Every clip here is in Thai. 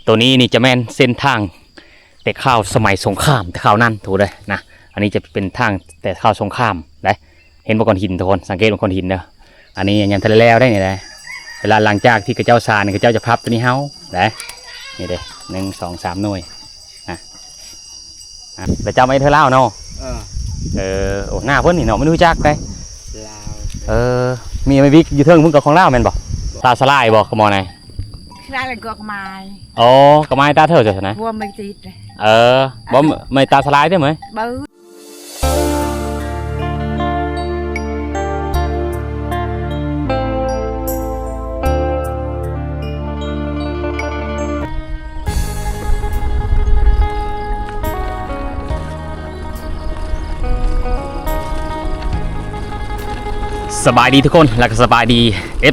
ตัวนี้นี่จะแม่นเส้นทางแต่ข้าวสมัยสงครามแต่ข้าวนั่นถูกเลยนะอันนี้จะเป็นทางแต่ข้าวสงครามได้เห็นบนก้อนหินทุกคนสังเกตบนก้อนหินเด้ออันนี้ยังทะเลแล้วได้เนี่ยได้เวลาหลังจากที่กระเจ้าซาเนี่ยกระเจ้าจะพับตัวนี้เฮาได้นี่เด้1 2 3หน่วยนะแต่เจ้าไม่เท่าเล่าเนาะโอ้หน้าเพิ่นนี่เนาะไม่รู้จักได้มีไม่วิกอยู่เทิงมึงกับของเล่าแม่นบ่ตาสลายบ่กระมอไหนได้เลยกอกไม้อ๋อกระไม้ตาเท่าจะนะวัวไม่ติดบ่ไม่ตาสลายได้ไหมบื้อสบายดีทุกคนแล้วก็สบายดี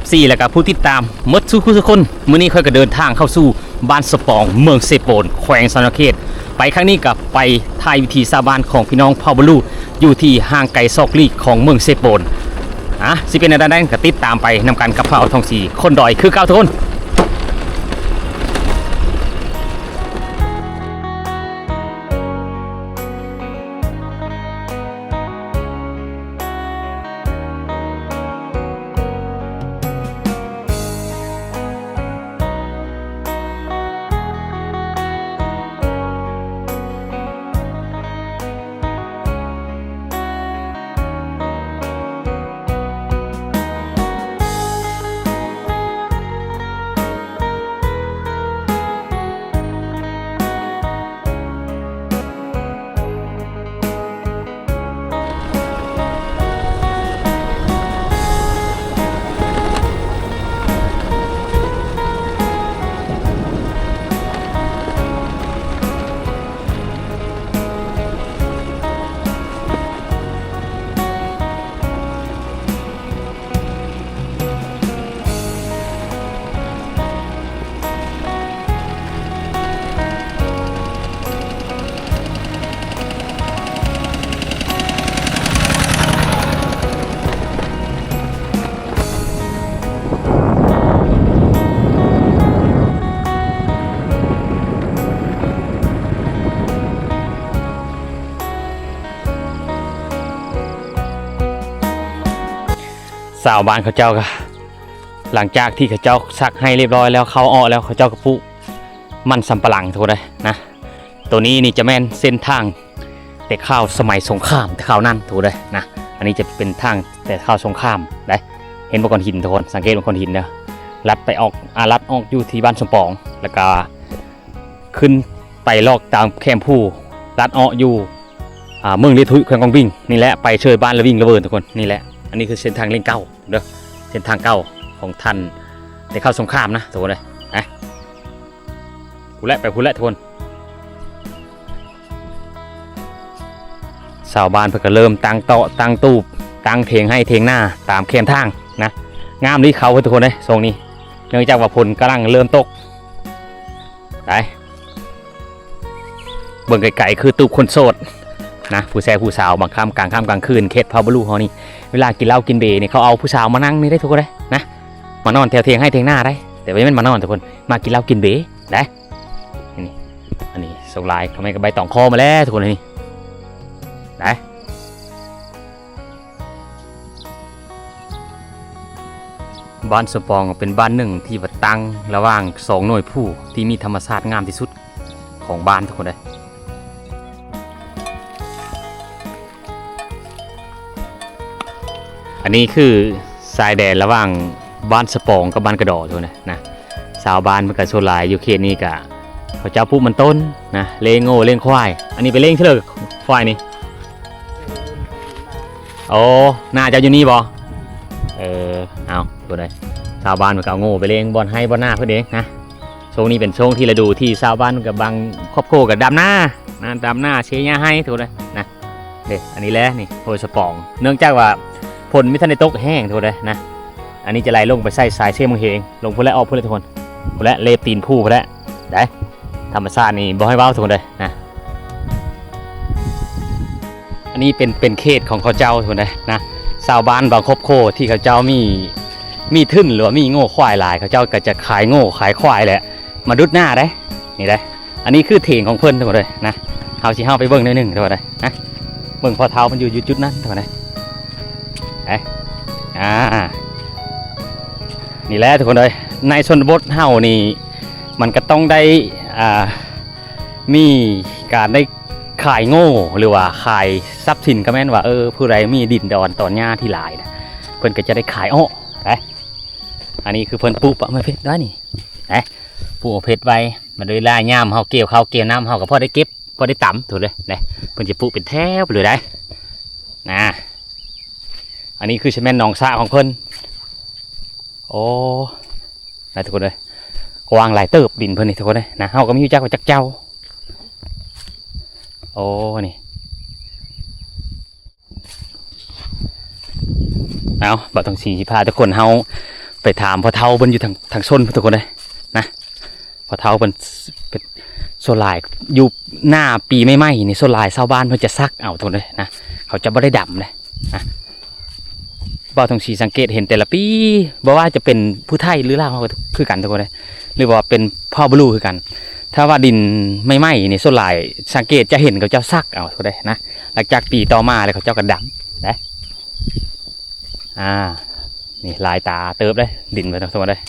FC แล้วก็ผู้ติดตามมดสู้ทุกคนมื้อนี้ค่อยก็เดินทางเข้าสู่บ้านสปองเมืองเซโปนแขวงสนเขตไปครั้งนี้กับไปถ่ายวิถีชาวบ้านของพี่น้องเผ่าบลูอยู่ที่ห่างไกลซอกลีกของเมืองเซโปนสิเป็นอะไรก็ติดตามไปนำกันกับเผ่าทองสีคนดอยคือเก่าทุกคนสาวบ้านเขาเจ้าก็หลังจากที่เขาเจ้าซักให้เรียบร้อยแล้วเขาอ้อแล้วเขาเจ้าก็ปุ๊มันสำปะหลังทุกคนเลยนะตัวนี้นี่จะแม่นเส้นทางแต่ข้าวสมัยสงครามแต่ข้าวนั่นถูกเลยนะอันนี้จะเป็นทางแต่ข้าวสงครามได้เห็นบนก้อนหินทุกคนสังเกตบนก้อนหินเด้อลัดไปออกลัดออกอยู่ที่บ้านสมปองแล้วก็ขึ้นไปลอกตามแคมพูลัดออกอยู่เมืองเลทุยแขวงกองวิ่งนี่แหละไปเชิญบ้านแล้ววิ่งระเบิดทุกคนนี่แหละอันนี้คือเส้นทางเล่นเก้าเด้อเส้นทางเก้าของท่านได้เข้าสงครามนะทุกคนเลยพูดแล้วไปพูดแล้วทุกคนชาวบ้านเพิ่งก็เริ่มตั้งโต๊ะตั้งตู้ตั้งเถียงให้เถียงหน้าตามแคมทางนะงามที่เขาทุกคนเลยทรงนี้เนื่องจากว่าฝนกำลังเริ่มตกไปเบิ่งไกลๆคือตู้คนโสดนะผู้แซ่ผู้สาวบางค่ำกลางค่ำกลางคืนเขตพาวบลูเขานี่เวลากินเหล้ากินเบย์เนี่ยเขาเอาผู้สาวมานั่งนี่ได้ทุกคนเลยนะมานอนแถวเทียงให้เทียงหน้าได้แต่ไม่เป็นมานอนทุกคนมากินเหล้ากินเบย์ได้นี่อันนี้ส่งไลน์ทำไมกับใบตองคอมาแล้วทุกคนนี่ได้บ้านสปองเป็นบ้านหนึ่งที่วัดตั้งระหว่าง2หน่วยผู้ที่มีธรรมชาติงามที่สุดของบ้านทุกคนเลยอันนี้คือชายแดนระหว่างบ้านสปองกับบ้านกระดอทุกคนนะชาวบ้านมันกับโซลายอยู่เขตนี้กับเขาเจ้าผู้มันต้นนะเลี้ยงโง่เลี้ยงควายอันนี้ไปเลี้ยงเชื่อควายนี่โอ้น่าจะอยู่นี่บ่เอาตัวใดชาวบ้านมันกับโง่ไปเลี้ยงบอลให้บอลหน้าเพื่อนเองนะช่วงนี้เป็นช่วงที่ฤดูที่ชาวบ้านกับบางครอบครัวกับดำหน้าดำหน้าเชียร์ให้ทุกคนนะเด็กอันนี้แหละนี่โพสปองเนื่องจากว่าผลมิทันในตกแห้งทุกคนเลยนะอันนี้จะไหลลงไปใส่สายเชื่อมเฮงลงพุ่นและออกพุ่นเลยทุกคนพุ่นและเลบตีนผู้พุ่นและได้ธรรมชาตินี่บ่ให้เว้าทุกคนเลยนะอันนี้เป็นเขตของเขาเจ้าทุกคนเลยนะชาวบ้านบางครอบครัวที่เขาเจ้ามีทึ่นหรือว่ามีโง่ควายลายเขาเจ้าก็จะขายโง่ขายควายแหละมาดุดหน้าได้ นี่ได้อันนี้คือเถงของเพิ่นทุกคนเลยนะเฮาสิเฮาไปเบิ่งหน่อยหนึงทุกคนเลยนะเบิ่งพอเท้ามันอยู่จุดนั้นทุกคนเลยนี่แหละทุกคนเลยในชนบทเฮานี่มันก็ต้องได้มีการได้ขายโง่หรือว่าขายทรัพย์สินก็แม่นว่าผู้ใดมีดินดอนตอนหญ้าที่หลายนะเพิ่นก็จะได้ขายอันนี้คือเพิ่นปลูกปะมะเพชรได้นี่ปลูกเพชรไว้มาโดยล่าย่ามเฮาเกี่ยวข้าวเกี่ยวน้ำเฮาก็พอได้เก็บพอได้ต่ำถูกเลยเพิ่นจะปลูกเป็นแถวเลยได้นะอันนี้คือชะแม่นหนองสะของเพิ่นโอ้ได้ทุกคนเลยกว้างหลายเติบดินเพิ่นนี่ทุกคนเลยนะเฮาก็มีอยู่จักว่าจักเจ้าโอ้นี่เอาบัดต้องสีพาทุกคนเฮาไปถามพ่อเฒ่าเพิ่นอยู่ทางโซนทุกคนเลยนะพ่อเฒ่าเพิ่นเป็นโซลายอยู่หน้าปีไม่ไหม้นี่โซลายชาวบ้านเพิ่นจะซักเอาทุกคนเลยนะเขาจะบ่ได้ดำเลยนะบ่ต้องสีสังเกตเห็นแต่ละปีบ่ว่าจะเป็นผู้ไทยหรือลาวก็คือกันทุกคนเลยหรือว่าเป็นพ่อบลูคือกันถ้าว่าดินไม่ไหม้นี่ส่วนหลายสังเกตจะเห็นเขาเจ้าซักเอาก็ได้นะหลังจากปีต่อมาเลยเขาเจ้ากระดำนะนี่ลายตาเติบได้ดินไปทั้งหมดเลย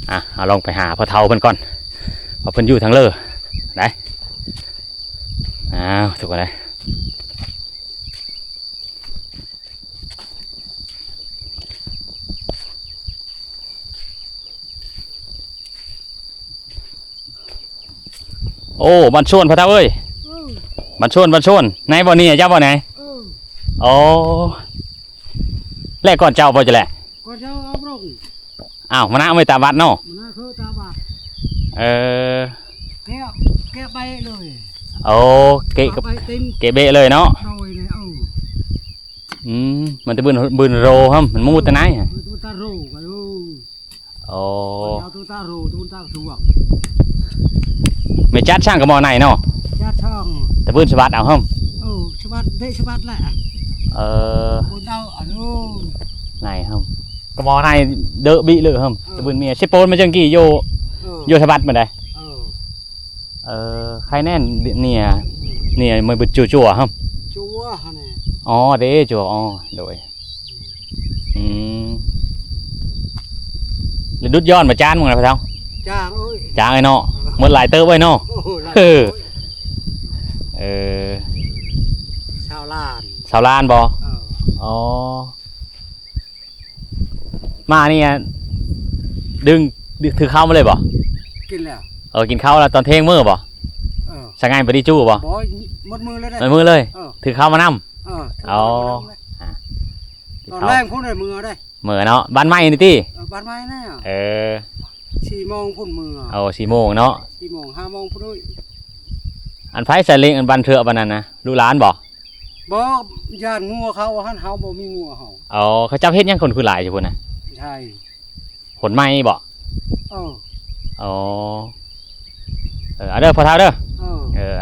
เอาลองไปหาพ่อเฒ่าเพิ่นก่อนเพราะเพิ่นอยู่ทางเลอได้ถูกไหมโอ้บันชวนพ่อเฒ่าเอ้ยบันชวนในบ่อนี่เจ้าบ่อไหนโอ้แรกก่อนเจ้าบ่จะแหละก่อนเจ้าเอาลงมานะไม่ตาบัดเนาะมันน่าคือตาบาดแกะใบเลยโอ้เกะเบะเลยเนาะมันจะบืนโรฮัมมันมูตะไหนตูตาโรกันโอ้ตูตาโรตูตาสวกไม่จัดช่างกับมอไหนเนาะจัดช่างแต่บืนสวัสดเอาฮัมสวัสดได้สวัสดแหละบนดาวไหนฮัมกับมอไหนเดอะบีเลยฮัมแต่บืนเมียเชฟโปนมาจังกี่โยสวัสดมาได้ใครแน่นเนี่ยมันเป็นจั่วฮัมจั่วเนี่ยอ๋อเด้จั่วอ๋อโดยแล้วดุดย้อนมาจานมึงอะไรพะเจ้าจางไอ้เนาะเมื่อหลายเติบไว้เนาะชาวลานบ่อ๋อมาเนี่ยดึงถือข้าวมาเลยบ่กินแล้วกินข้าวแล้วตอนเที่ยงมื้อบ่สังไงไปดิจู้บ่หมดมือเลยได้มือเลยถือข้าวมานำตอนแรกพุ่นได้มือได้มือเนาะบ้านไม้นี่ติบ้านไม้แน่4 โมงพุ่นมือ4 โมงเนาะ4 โมง5 โมงพุ่นด้วยอันไผใส่เล็งอันบันเถื่อบันนั้นนะลูกหลานบ่ย่านงัวเขาหันเฮาบ่มีงัวเฮาเขาจับเฮ็ดยังคนคือหลายอยู่พุ่นน่ะใช่ผลไม้บ่เอาเด้อพ่อเฒ่าเด้อ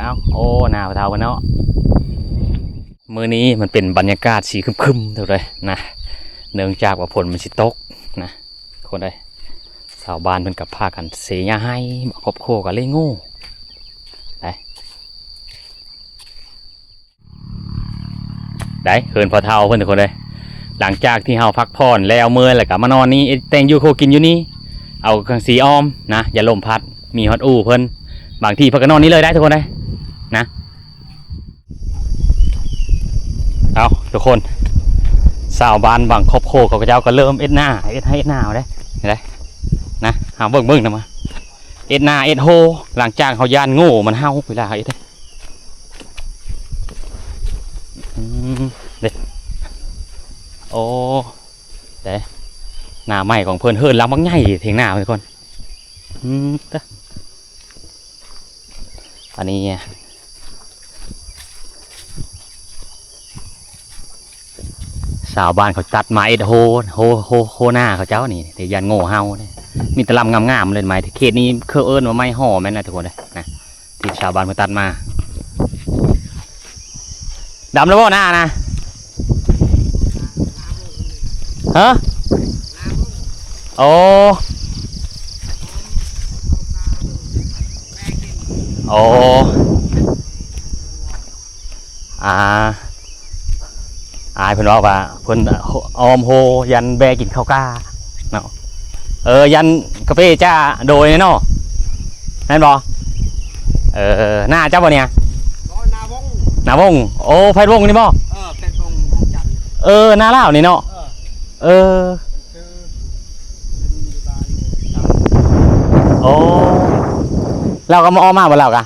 เอาโอ้หน้าพ่อเฒ่าเพิ่นเนาะมื้อนี้มันเป็นบรรยากาศสีครึมๆเท่าเลยนะเนื่องจากว่าฝนมันสิตกนะคนใดชาวบ้านเพิ่นกับพากันเสียให้ครอบครัวก็เลยงูได้เคินพอเฒ่าเพิ่นทุกคนเลยหลังจากที่เฮาพักผ่อนแล้วเมื่อแล้วก็มานอนนี้แต่งอยู่โคกินอยู่นี่เอาเครื่องสีอ้อมนะอย่าลมพัดมีฮอตอู่เพิ่นบางทีเพิ่นก็นอนนี้เลยได้ทุกคนเลยนะเอาทุกคนชาวบ้านบางครอบครัวเขาเจ้าก็เริ่มเอ็ดหน้าได้นะหาเบิ่งนะมาเอ็ดหน้าเอ็ดโฮหลังจากเขาย่านโง่มันเฮาเวลาเอ็ดเด็ดโอ้เด้หน้าใหม่ของเพิ่นเฮิร์นล้ำบักใหญ่เถียงหน้าทุกคนอันนี้ชาวบ้านเขาตัดไม้โฮหน้าเขาเจ้านี่แต่ยันโง่เฮาเนี่ยมีตะลำงามๆเลยไม้ที่เขตนี้เคยเอิ้นว่าไม้ห่อแม่นนะทุกคนเลยนะที่ชาวบ้านเขาตัดมาดำแล้วบ่หน้านะฮะโอ้ โอ้อาอายเพิ่นบอกว่าเพิ่นออมโฮยันแบกินข้าวกล้าเนาะยันกาแฟจ้าโดยเนาะนั่นบ่หน้าเจ้าบ่เนี่ย บ่นาวง หน้าวงโอ้ไผวงนี่บ่ เป็นวงจันทร์ หน้าลาวนี่เนาะคือโอ้เราก็มาอ้อมาบ่เรากะ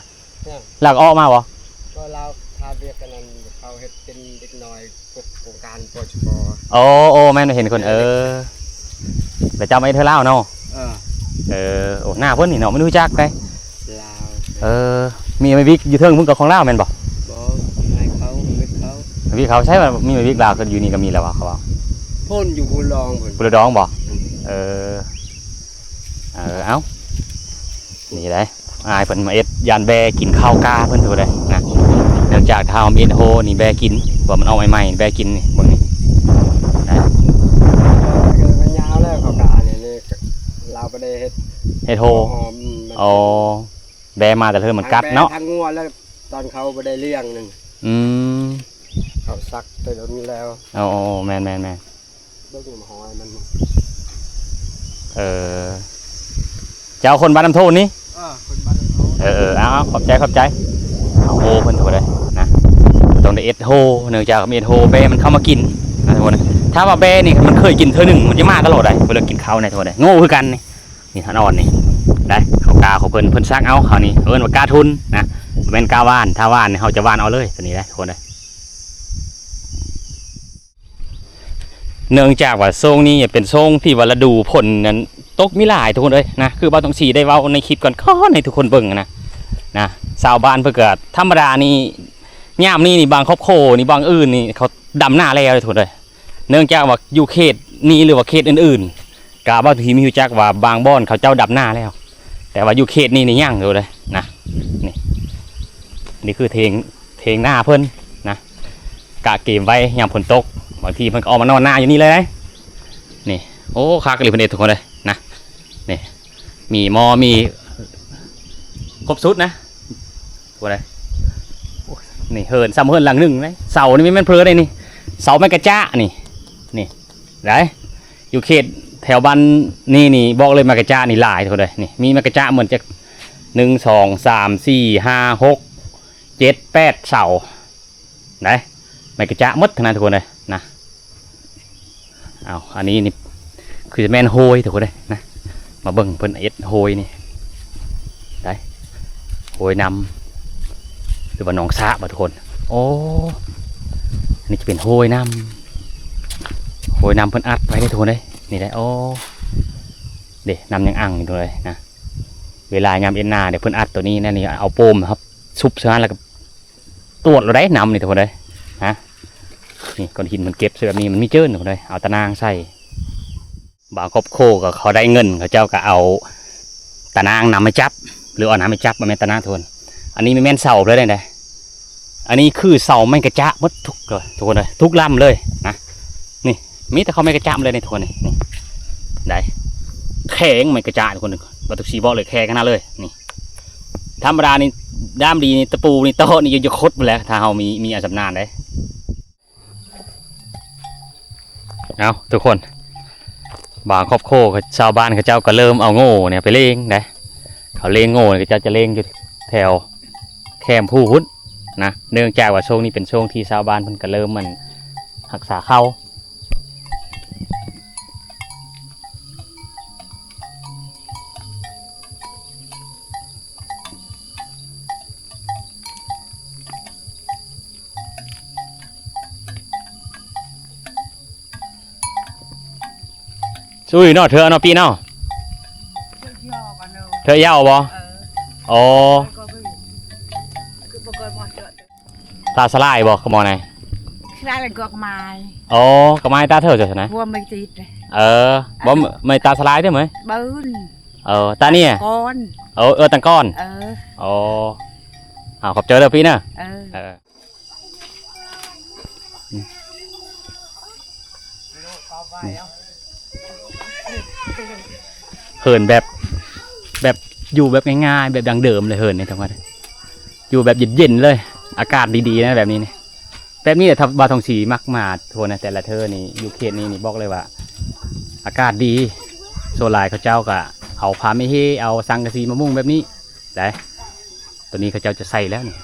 เราก็อ้อมาบ่ ก็เราทาเบียกันนั้นเขาเฮ็ดเป็นเด็กน้อยพวกโครงการปชป.โอ้แม่นเห็นคนแต่เจ้าไม่เธอเล่าเนาะโอ้หน้าเพิ่นนี่เนาะไม่รู้จักได้ ลาว มีไมวิกอยู่เทิงมึงกับของเล่าแม่นบ่ บ่ให้เขาเฮ็ดเขา วิกเขาใช่ว่ามีไมวิกลาวก็อยู่นี่ก็มีแล้ววะเขาว่า พ่นอยู่บุรองเพิ่น ปุระดองบ่เอ้านี่ได้อายเพิ่นมาเอ็ดยานแบกินข้าวกาเพิ่นตัวได้นะเนื่องจากทาวมีเอ็ดโฮนี่แบกินว่ามันเอาใหม่ๆแบกินนี่เบิ่งนี่นะ มันยาวแล้วเขากาเนี่ยนี่เราบ่ได้เฮ็ด โฮอ๋อแบมาแต่เธอมันกัดเนาะ ทางงัวแล้วตอนเขาบ่ได้เลี้ยงนึงเขาซักแต่เดี๋ยวนี้แล้วแม่นบ่ดูหอยมันเจ้าคนบ้านน้ำโทนนี่คนบ้านน้ำโทนเอาขอบใจเอาโฮเพิ่นถูกเลยนะต้องได้เอ็ดโฮเนื่องจากมีเอ็ดโฮแบมันเข้ามากินนะทุกคนถ้าว่าแบนี่มันเคยกินเธอหนึ่งมันจะมากตลอดเลยเวลากินข้าวในทุกคนโง่คือกันนี่ท่านอ่อนนี่ได้เขากาเขาเพิ่นซักเอาเขานี่ว่ากาทุนนะเป็นกาว่านถ้าว่านเนี่ยเขาจะว่านเอาเลยตัวนี้ได้ทุกคนเลยเนื่องจากว่าทรงนี้เป็นทรงที่ว่าฤดูผลนั้นตกมิหลายทุกคนเลยนะคือบ่าวต้องสีได้เว้าในคลิปก่อนข้อในทุกคนเบิ่งนะชาวบ้านเพื่อเกิดธรรมดานี่ย่ามนี่บางครอบครัวนี่บางอื่นนี่เขาดำหน้าแล้วเลยทุกคนเลยเนื่องจากว่าอยู่เขตนี้หรือว่าเขตอื่นๆกาบ่าวทีมีอยู่จักว่าบางบ้านเขาเจ้าดำหน้าแล้วแต่ว่าอยู่เขตนี้นี่ย่างอยู่เลยนะนี่คือเทงหน้าเพิ่นนะกะเก็บไว้ยามฝนตกบางทีมันก็ออกมานอนหน้าอยู่นี่เลยนี่โอ้คากระลิบเพิ่นเอ็ดทุกคนเลยนะนี่มีหม้อมีครบสุดนะตัวอะไรนี่เฮินซ้ำเฮินหลังหนึ่งเลยเสานี่ไม่แม่นเพลอเลยนี่เสาไม้กระจ้านี่ได้อยู่เขตแถวบ้านนี่บอกเลยไม้กระจ้านี่หลายทุกคนเลยนี่มีไม้กระจ้าเหมือนจะ1 2 3 4 5 6 7 8เสาได้ไม้กระจ้าหมดทั้งนั้นทุกคนเลยนะเอาอันนี้นี่คือแม่นโฮยทุกคนเลยนะมาเบิ่งเพิ่นเอ็ดโฮยนี่ได้โฮยนำหรือว่าหนองสะบ่ทุกคนโอ้อันนี้จะเป็นโฮยนำเพิ่นอัดไว้ได้ทุกคนเลยนี่ได้โอ้เด็นำยังอ่างอยู่ตรงเลยนะเวลายามเอ็นนาเดี๋ยวเพิ่นอัดตัวนี้นั่นนี่เอาโปมครับซุปเสื้อแล้วก็ตรวจเราได้นำนี่ทุกคนเลยนะนี่ก้อนหินมันเก็บเสื้อแบบนี้มันไม่เจิ้นทุกคนเลยเอาตะนางใส่บ่าวครอบโคก็เขาได้เงินเขาเจ้าก็เอาตะนางนำไปจับหรือเอาน้ำไปจับมาแม่ตะนางทุกคนอันนี้ไม่แม่นเสาเลยได้อันนี้คือเสาไม้กระจะมดทุกคนเลยทุกลำเลยนะนี่มีแต่เขาไม้กระจะเลยในทุกคนนี่ได้แข็งไม้กระจะทุกคนวัตถุสีบอกเลยแข็งขนาดเลยนี่ธรรมดานี่ด้ามดีนี่ตะปูนี่โต๊ะนี่จะคดไปแล้วถ้าเรามีอาสำนานได้เอาทุกคนบ่าวครอบโคชาวบ้านเขาเจ้าก็เริ่มเอาโง่เนี่ยไปเลี้ยงได้เขาเลี้ยงโง่เนี่ยจะเลี้ยงอยู่แถวแคมผู้หุ้นนะเนื่องจากว่าช่วงนี้เป็นช่วงที่ชาวบ้านเพิ่นก็เริ่มมันรักษาเข้าช่วยเนาะเธอเนาะปีเนาะเธอยาวบ่อ๋อตาสลายบ่ขโมยไหนคลายเลยกอกไม้ อ๋อกระไม้ตาเธอจะชนะวัวไม่ติดบ่ไม่ตาสลายได้ไหมบื้นตาเนี่ยก้อนตังก้อนขอบเจอเด้อพี่เนาะเหินแบบอยู่แบบง่ายๆแบบดังเดิมเลยเหินในทั้งวัน อยู่แบบเย็นๆเลยอากาศดีๆนะแบบนี้นี่แบบนี้แหละทับบาวทองสีมักมาโทนนะแต่ละเธอนี่อยู่เขตนี้นี่บอกเลยว่า อากาศดีโซลายเขาเจ้าก็เอาพาไม่ให้เอาสังกะสีมามุ่งแบบนี้ได้ตัวนี้เขาเจ้าจะใส่แล้วนี่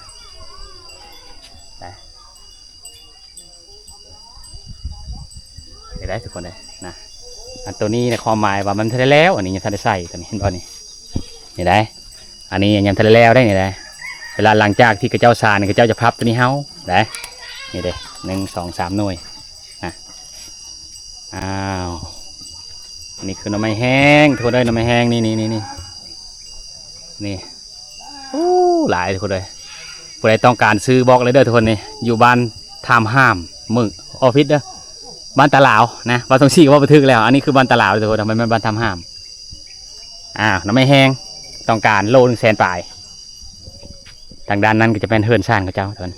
ได้ทุกคนเลยนะอันตัวนี้ในความหมายว่ามันทะเลแล้วอันนี้ยังทะเลใส่ตัวนี้เห็นป่ะนี่ได้อันนี้ยังทะเลแล้วได้นี่ได้เวลาหลังจากที่กระเจ้าซาเนี่ยกระเจ้าจะพับตัวนี้เฮาได้นี่เด้1 2 3หน่วยนะอ้าวอันนี้คือหน่อไม้แห้งทุกคนเลยหน่อไม้แห้งนี่หลายทุกคนเลยผู้ใดต้องการซื้อบอกเลยเด้อทุกคนนี่อยู่บ้านทามห้ามมึงออฟฟิศเด้อบ้านตาหลาวนะบ้านตรงซี่ก็ว่าบันทึกแล้วอันนี้คือบ้านตาหลาวทุกคนทำไมไม่บ้านทามห้ามหน่อไม้แห้งต้องการโล100,000 ปลายทางด้านนั้นก็จะเป็นเฮือนซ่านของเจ้าทุกคน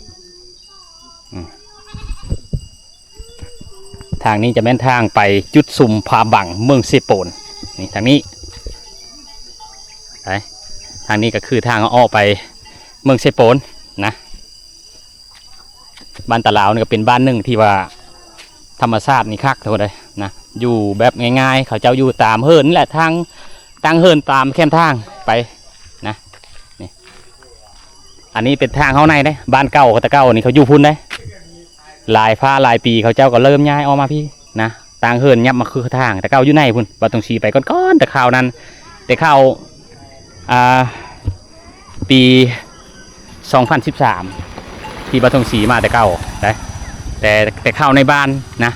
ทางนี้จะเป็นทางไปจุดซุ่มพาบังเมืองเซโปนนี่ทางนี้ไปทางนี้ก็คือทางอ้อไปเมืองเซโปนนะบ้านตะลาวนี่ก็เป็นบ้านหนึ่งที่ว่าธรรมชาตินี่คักทุกคนเลยนะอยู่แบบง่ายๆเขาเจ้าอยู่ตามเฮิร์นแหละทางตั้งเฮิร์นตามแคมทางไปนะนี่อันนี้เป็นทางเข้าในได้บ้านเก่าตะเก่านี่เขาอยู่พุ่นได้หลายผ้าหลายปีเขาเจ้าก็เริ่มย้ายออกมาพี่นะต่างเฮินยับมาคือทางแต่เก้าอยู่ในพุ่นบัดตรงชีไปก้อนๆแต่ข่าวนั้นแต่ข่าวปี2013ที่บัดตรงชีมาแต่เก้าแต่ข่าวในบ้านนะ